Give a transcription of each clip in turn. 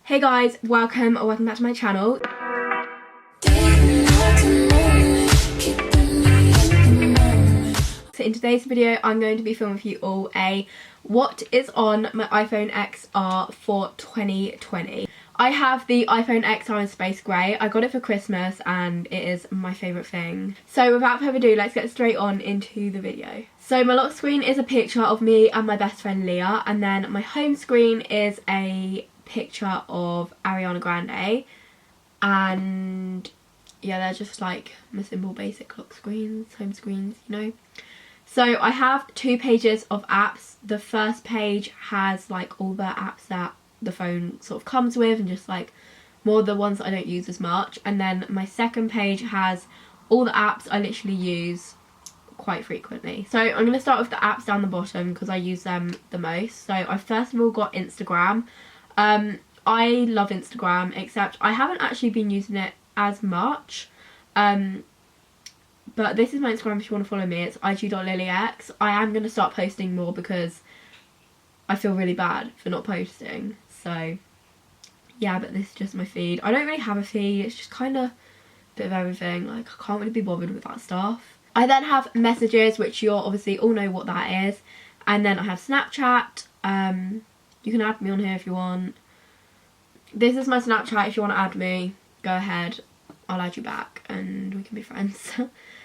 Hey guys, welcome back to my channel. So in today's video I'm going to be filming for you all a what is on my iPhone XR for 2020. I have the iPhone XR in space grey. I got it for Christmas and it is my favourite thing. So without further ado, let's get straight on into the video. So my lock screen is a picture of me and my best friend Leah, and then my home screen is a picture of Ariana Grande, and yeah, they're just like my simple basic lock screens, home screens, you know. So I have two pages of apps. The first page has like all the apps that the phone sort of comes with and just like more of the ones that I don't use as much, and then my second page has all the apps I literally use quite frequently. So I'm going to start with the apps down the bottom because I use them the most. So I first of all got Instagram. I love Instagram, except I haven't actually been using it as much. But this is my Instagram if you want to follow me. It's ig.lilyx. I am going to start posting more because I feel really bad for not posting. So yeah, but this is just my feed. I don't really have a feed. It's just kind of a bit of everything. Like, I can't really be bothered with that stuff. I then have messages, which you'll obviously all know what that is. And then I have Snapchat. You can add me on here if you want. This is my Snapchat. If you want to add me, go ahead. I'll add you back and we can be friends.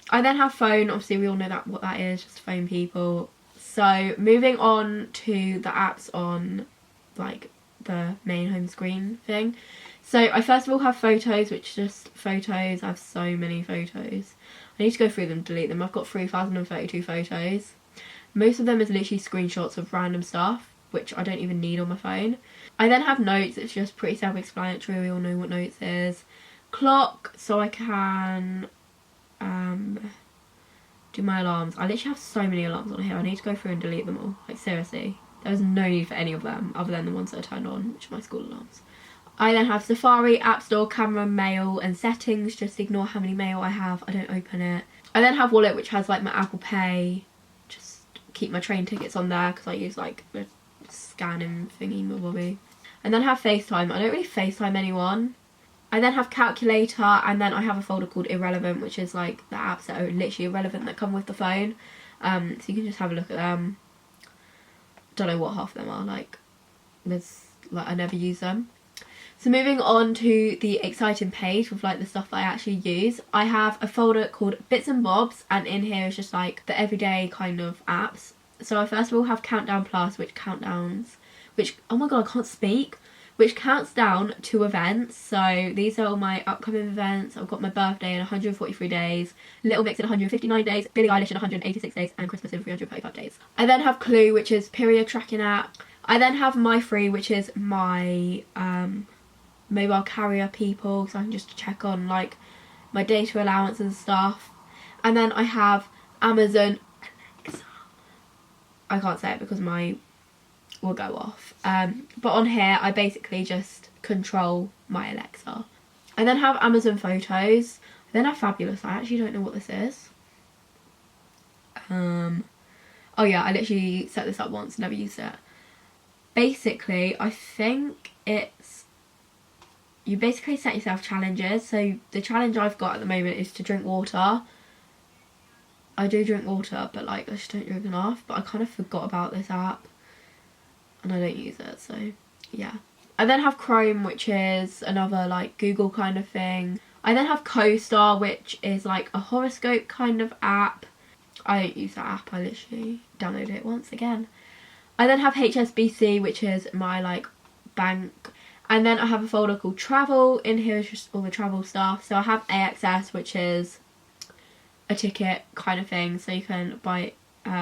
I then have phone. Obviously we all know that what that is, just phone people. So moving on to the apps on like the main home screen thing. So I first of all have photos, which is just photos. I have so many photos. I need to go through them, delete them. I've got 3,032 photos. Most of them is literally screenshots of random stuff, which I don't even need on my phone. I then have notes. It's just pretty self-explanatory. We all know what notes is. Clock, so I can do my alarms. I literally have so many alarms on here. I need to go through and delete them all. Like, seriously. There's no need for any of them other than the ones that are turned on, which are my school alarms. I then have Safari, App Store, Camera, Mail and Settings. Just ignore how many mail I have. I don't open it. I then have Wallet, which has like my Apple Pay. Just keep my train tickets on there because I use like the scanning thingy, my bobby. And then I have FaceTime. I don't really FaceTime anyone. I then have Calculator, and then I have a folder called Irrelevant, which is like the apps that are literally irrelevant that come with the phone. So you can just have a look at them. Don't know what half of them are, like there's like I never use them. So moving on to the exciting page with like the stuff that I actually use. I have a folder called Bits and Bobs, and in here is just like the everyday kind of apps. So I first of all have Countdown Plus, which oh my god, I can't speak. Which counts down to events. So these are all my upcoming events. I've got my birthday in 143 days, Little Mix in 159 days, Billie Eilish in 186 days, and Christmas in 335 days. I then have Clue, which is period tracking app. I then have My Free, which is my mobile carrier people, so I can just check on like my data allowance and stuff. And then I have Amazon Alexa. I can't say it because my will go off. But on here I basically just control my Alexa. I then have Amazon Photos. I then have Fabulous. I actually don't know what this is. Oh yeah, I literally set this up once, never used it. Basically, I think it's, you basically set yourself challenges. So the challenge I've got at the moment is to drink water. I do drink water, but like I just don't drink enough. But I kind of forgot about this app and I don't use it, so yeah. I then have Chrome, which is another like Google kind of thing. I then have CoStar, which is like a horoscope kind of app. I don't use that app, I literally downloaded it once again. I then have HSBC, which is my like bank. And then I have a folder called Travel. In here is just all the travel stuff. So I have AXS, which is a ticket kind of thing, so you can buy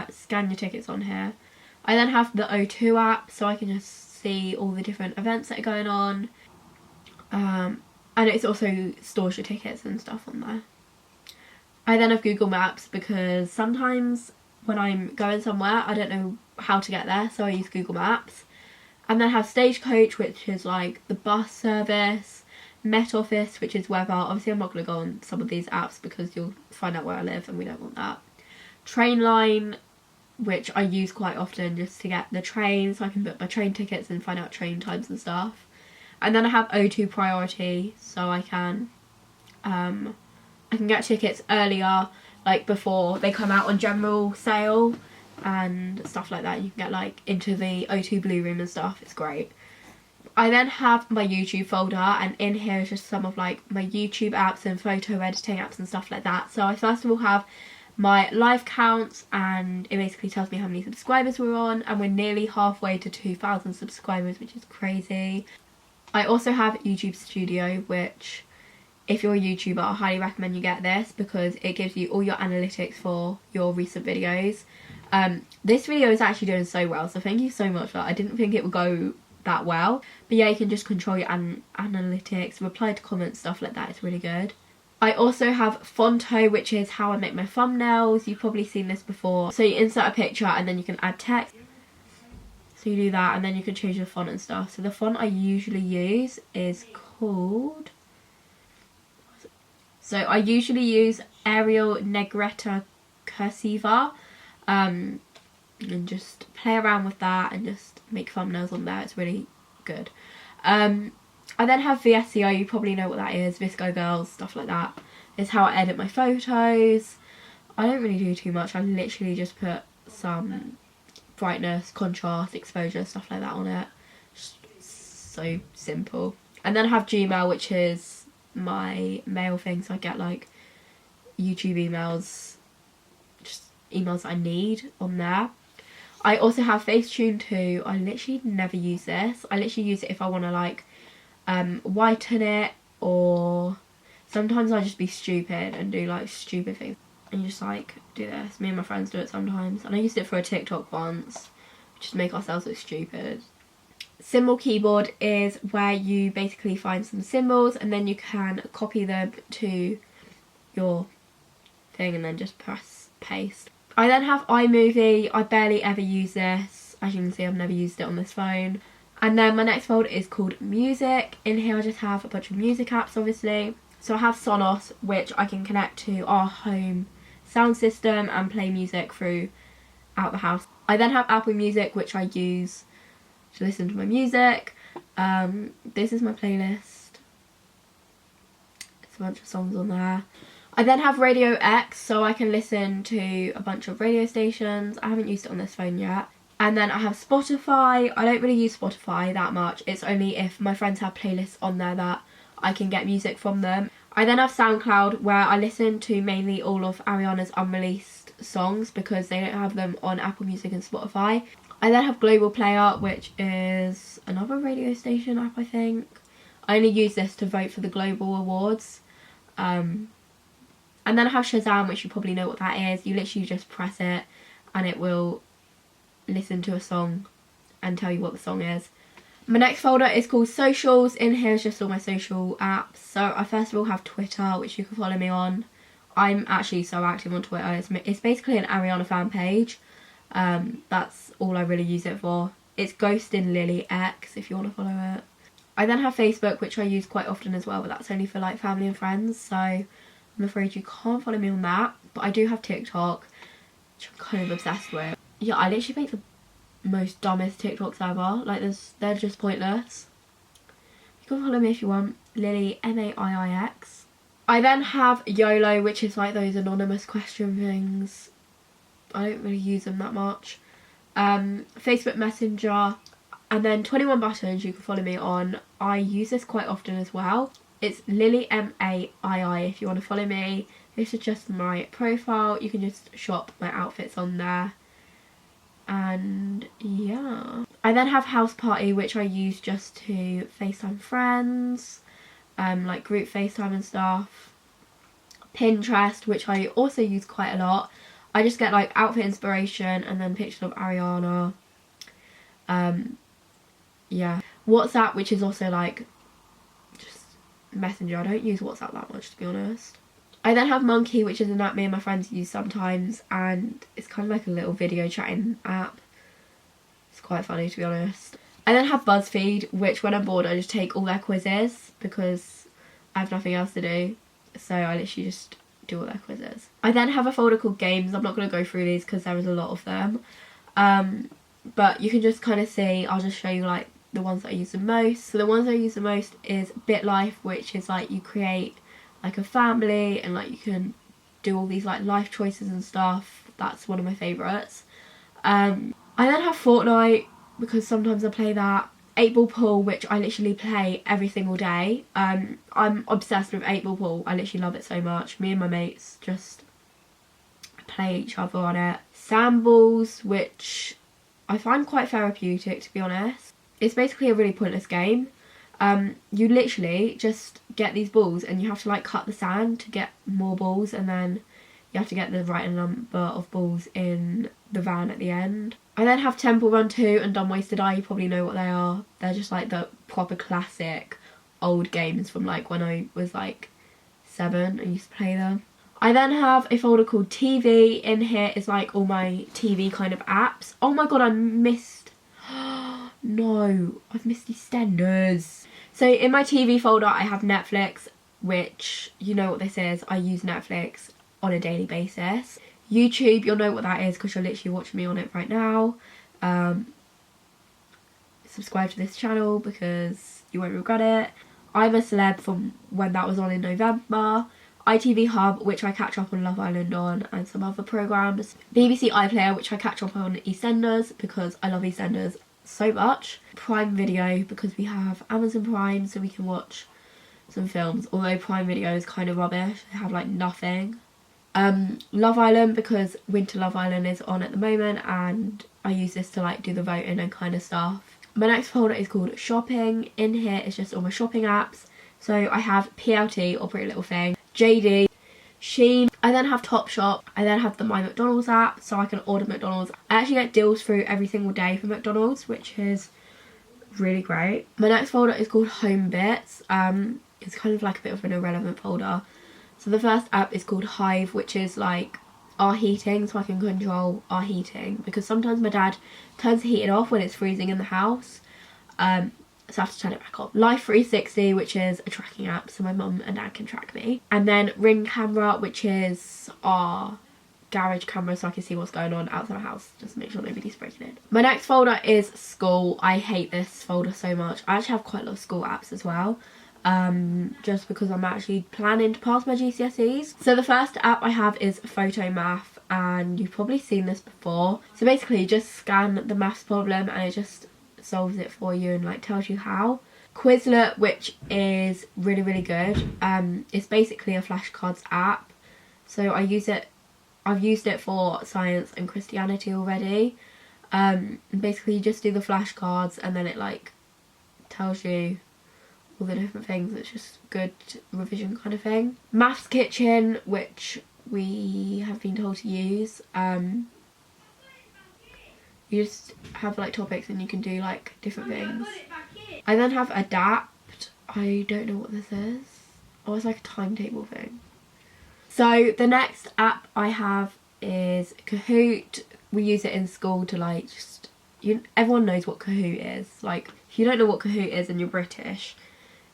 scan your tickets on here. I then have the O2 app, so I can just see all the different events that are going on. And it also stores your tickets and stuff on there. I then have Google Maps because sometimes when I'm going somewhere, I don't know how to get there, so I use Google Maps. And then I have Stagecoach, which is like the bus service. Met Office, which is weather. Obviously I'm not going to go on some of these apps because you'll find out where I live and we don't want that. Trainline, which I use quite often just to get the train, so I can book my train tickets and find out train times and stuff. And then I have O2 priority, so I can get tickets earlier, like before they come out on general sale and stuff like that. You can get like into the O2 Blue Room and stuff. It's great. I then have my YouTube folder, and in here is just some of like my YouTube apps and photo editing apps and stuff like that. So I first of all have my live counts, and it basically tells me how many subscribers we're on, and we're nearly halfway to 2,000 subscribers, which is crazy. I also have YouTube Studio, which if you're a YouTuber, I highly recommend you get this because it gives you all your analytics for your recent videos. This video is actually doing so well, so thank you so much for that. I didn't think it would go that well, but yeah, you can just control your analytics, reply to comments, stuff like that. It's really good. I also have Fonto, which is how I make my thumbnails. You've probably seen this before. So you insert a picture and then you can add text. So you do that and then you can change the font and stuff. So the font I usually use is called... So I usually use Arial Negretta Cursiva, and just play around with that and just make thumbnails on there. It's really good. I then have VSCO, you probably know what that is, Visco Girls, stuff like that. It's how I edit my photos. I don't really do too much. I literally just put some brightness, contrast, exposure, stuff like that on it. Just so simple. And then I have Gmail, which is my mail thing, so I get like YouTube emails, just emails I need on there. I also have Facetune too. I literally never use this. I literally use it if I want to like whiten it, or sometimes I just be stupid and do like stupid things and just like do this. Me and my friends do it sometimes, and I used it for a TikTok once just to make ourselves look stupid. Symbol keyboard is where you basically find some symbols and then you can copy them to your thing and then just press paste. I then have iMovie. I barely ever use this. As you can see, I've never used it on this phone. And then my next folder is called Music. In here I just have a bunch of music apps, obviously. So I have Sonos, which I can connect to our home sound system and play music throughout the house. I then have Apple Music, which I use to listen to my music. This is my playlist. It's a bunch of songs on there. I then have Radio X, so I can listen to a bunch of radio stations. I haven't used it on this phone yet. And then I have Spotify. I don't really use Spotify that much. It's only if my friends have playlists on there that I can get music from them. I then have SoundCloud, where I listen to mainly all of Ariana's unreleased songs because they don't have them on Apple Music and Spotify. I then have Global Player, which is another radio station app, I think. I only use this to vote for the Global Awards. And then I have Shazam, which you probably know what that is. You literally just press it and it will listen to a song and tell you what the song is. My next folder is called Socials. In here is just all my social apps. So I first of all have Twitter, which you can follow me on. I'm actually so active on Twitter. It's basically an Ariana fan page. That's all I really use it for. It's Ghostin Lily X if you want to follow it. I then have Facebook, which I use quite often as well, but that's only for like family and friends, so I'm afraid you can't follow me on that. But I do have TikTok, which I'm kind of obsessed with. Yeah, I literally make the most dumbest TikToks ever. Like, they're just pointless. You can follow me if you want. Lily MAIIX. I then have YOLO, which is like those anonymous question things. I don't really use them that much. Facebook Messenger, and then 21 Buttons you can follow me on. I use this quite often as well. It's Lily MAII if you want to follow me. This is just my profile. You can just shop my outfits on there. And yeah. I then have House Party, which I use just to FaceTime friends, like group FaceTime and stuff. Pinterest, which I also use quite a lot. I just get like outfit inspiration and then pictures of Ariana. Yeah. WhatsApp, which is also like just Messenger. I don't use WhatsApp that much, to be honest. I then have Monkey, which is an app me and my friends use sometimes, and it's kind of like a little video chatting app. It's quite funny, to be honest. I then have BuzzFeed, which when I'm bored I just take all their quizzes because I have nothing else to do. So I literally just do all their quizzes. I then have a folder called Games. I'm not going to go through these because there is a lot of them. But you can just kind of see, I'll just show you like the ones that I use the most. So the ones I use the most is BitLife, which is like you create like a family and like you can do all these like life choices and stuff. That's one of my favourites. I then have Fortnite because sometimes I play that. 8-ball pool, which I literally play every single day. I'm obsessed with 8-ball pool. I literally love it so much. Me and my mates just play each other on it. Sandballs, which I find quite therapeutic, to be honest. It's basically a really pointless game. You literally just get these balls and you have to like cut the sand to get more balls, and then you have to get the right number of balls in the van at the end. I then have Temple Run 2 and Dumb Wasted Eye. You probably know what they are. They're just like the proper classic old games from like when I was like 7 and used to play them. I then have a folder called TV. In here is like all my TV kind of apps. Oh my god, I missed... No, I've missed EastEnders. So in my TV folder I have Netflix, which you know what this is. I use Netflix on a daily basis. YouTube, you'll know what that is because you're literally watching me on it right now. Subscribe to this channel because you won't regret it. I'm a Celeb from when that was on in November. ITV Hub, which I catch up on Love Island on, and some other programmes. BBC iPlayer, which I catch up on EastEnders because I love EastEnders so much. Prime Video, because we have Amazon Prime so we can watch some films, although Prime Video is kind of rubbish. They have like nothing. Love Island, because Winter Love Island is on at the moment and I use this to like do the voting and kind of stuff. My next folder is called Shopping. In here is just all my shopping apps. So I have PLT, or Pretty Little Thing, JD, Shein. I then have Topshop. I then have the My McDonald's app so I can order McDonald's. I actually get deals through every single day for McDonald's, which is really great. My next folder is called Home Bits. It's kind of like a bit of an irrelevant folder. So the first app is called Hive, which is like our heating, so I can control our heating because sometimes my dad turns the heating off when it's freezing in the house, so I have to turn it back on. Life 360, which is a tracking app so my mum and dad can track me. And then Ring Camera, which is our garage camera so I can see what's going on outside the house, just to make sure nobody's breaking in. My next folder is School. I hate this folder so much. I actually have quite a lot of school apps as well. Just because I'm actually planning to pass my GCSEs. So the first app I have is Photo Math, and you've probably seen this before. So basically you just scan the maths problem and it just solves it for you and like tells you how. Quizlet, which is really good. It's basically a flashcards app. So I've used it for science and Christianity already. Basically you just do the flashcards and then it like tells you all the different things. It's just good revision kind of thing. Maths Kitchen, which we have been told to use. You just have like topics and you can do like different things. I then have Adapt. I don't know what this is. Oh, it's like a timetable thing. So the next app I have is Kahoot. We use it in school to like just... everyone knows what Kahoot is. Like, if you don't know what Kahoot is and you're British,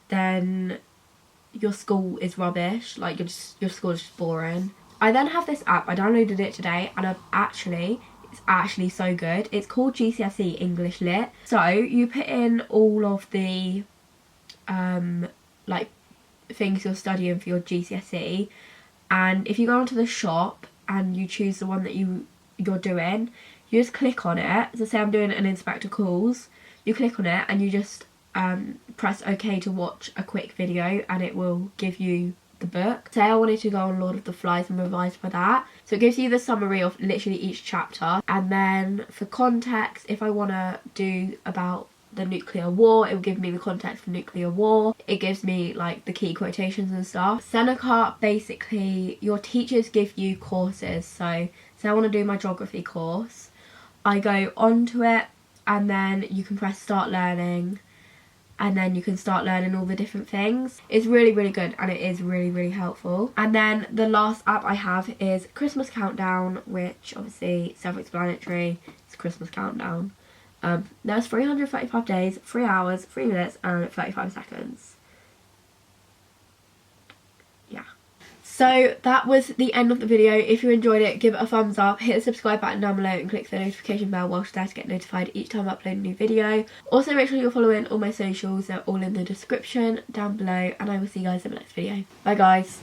then your school is rubbish. Like your school is just boring. I then have this app. I downloaded it today and it's actually so good. It's called GCSE English Lit. So you put in all of the like things you're studying for your GCSE, and if you go onto the shop and you choose the one that you're doing, you just click on it. So say I'm doing an Inspector Calls, you click on it and you just press OK to watch a quick video and it will give you the book. Say I wanted to go on Lord of the Flies and revise for that, so it gives you the summary of literally each chapter, and then for context, if I want to do about the nuclear war, it will give me the context for nuclear war. It gives me like the key quotations and stuff. Seneca, basically your teachers give you courses. So say I want to do my geography course, I go onto it and then you can press start learning and then you can start learning all the different things. It's really good and it is really helpful. And then the last app I have is Christmas Countdown, which obviously self-explanatory. It's Christmas Countdown. There's 335 days, 3 hours, 3 minutes and 35 seconds. Yeah. So that was the end of the video. If you enjoyed it, give it a thumbs up, hit the subscribe button down below and click the notification bell whilst there to get notified each time I upload a new video. Also make sure you're following all my socials, they're all in the description down below, and I will see you guys in the next video. Bye guys.